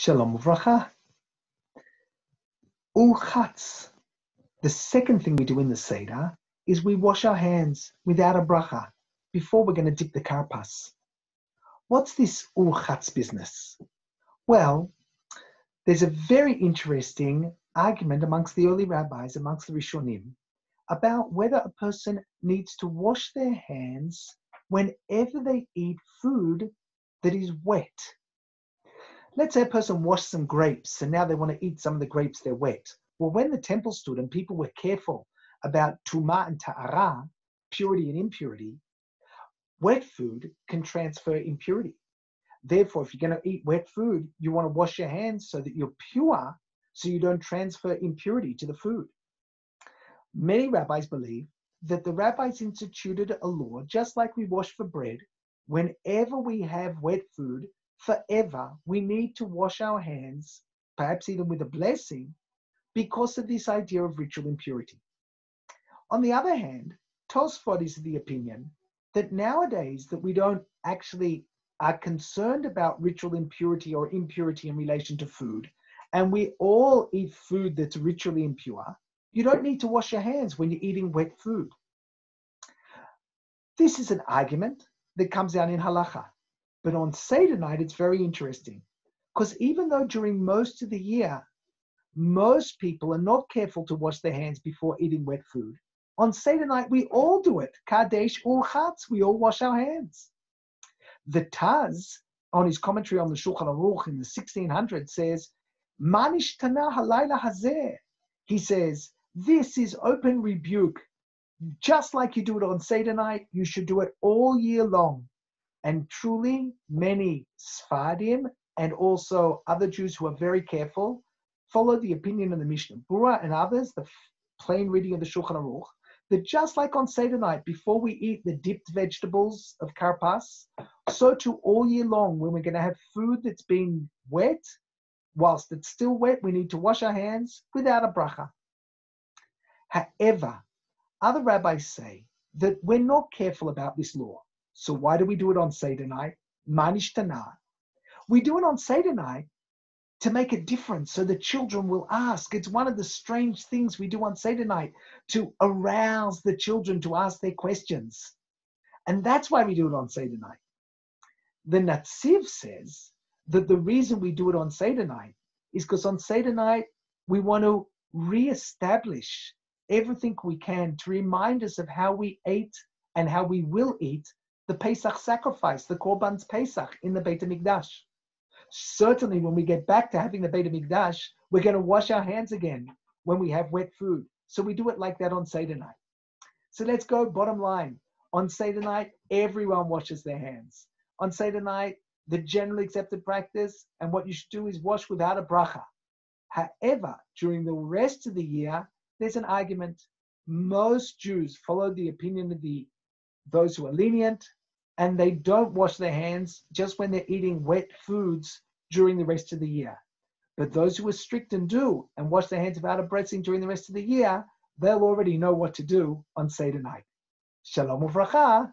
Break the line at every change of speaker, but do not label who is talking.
Shalom uvracha. ורחצ. The second thing we do in the Seder is we wash our hands without a bracha before we're going to dip the karpas. What's this ורחצ business? Well, there's a very interesting argument amongst the early rabbis, amongst the Rishonim, about whether a person needs to wash their hands whenever they eat food that is wet. Let's say a person washed some grapes and now they want to eat some of the grapes, they're wet. Well, when the temple stood and people were careful about tumah and ta'ara, purity and impurity, wet food can transfer impurity. Therefore, if you're going to eat wet food, you want to wash your hands so that you're pure, so you don't transfer impurity to the food. Many rabbis believe that the rabbis instituted a law, just like we wash for bread, whenever we have wet food, forever, we need to wash our hands, perhaps even with a blessing, because of this idea of ritual impurity. On the other hand, Tosfot is of the opinion that nowadays that we don't actually are concerned about ritual impurity or impurity in relation to food, and we all eat food that's ritually impure, you don't need to wash your hands when you're eating wet food. This is an argument that comes out in halacha. But on Seder night, it's very interesting, because even though during most of the year, most people are not careful to wash their hands before eating wet food, on Seder night, we all do it. Kadesh ורחצ, we all wash our hands. The Taz, on his commentary on the Shulchan Aruch in the 1600s, says, Ma nishtana halayla hazeh. He says, this is open rebuke. Just like you do it on Seder night, you should do it all year long. And truly, many Sfardim and also other Jews who are very careful follow the opinion of the Mishnah Berurah and others, the plain reading of the Shulchan Aruch, that just like on Seder night, before we eat the dipped vegetables of karpas, so too all year long, when we're going to have food that's been wet, whilst it's still wet, we need to wash our hands without a bracha. However, other rabbis say that we're not careful about this law. So why do we do it on Seder night? Ma nishtana. We do it on Seder night to make a difference so the children will ask. It's one of the strange things we do on Seder night, to arouse the children to ask their questions. And that's why we do it on Seder night. The Netziv says that the reason we do it on Seder night is because on Seder night, we want to reestablish everything we can to remind us of how we ate and how we will eat the Pesach sacrifice, the Korban's Pesach in the Beit HaMikdash. Certainly when we get back to having the Beit HaMikdash, we're going to wash our hands again when we have wet food. So we do it like that on Seder night. So let's go bottom line. On Seder night, everyone washes their hands. On Seder night, the generally accepted practice, and what you should do is wash without a bracha. However, during the rest of the year, there's an argument. Most Jews follow the opinion of those who are lenient, and they don't wash their hands just when they're eating wet foods during the rest of the year. But those who are strict and do and wash their hands without a blessing during the rest of the year, they'll already know what to do on Seder night. Shalom uvracha.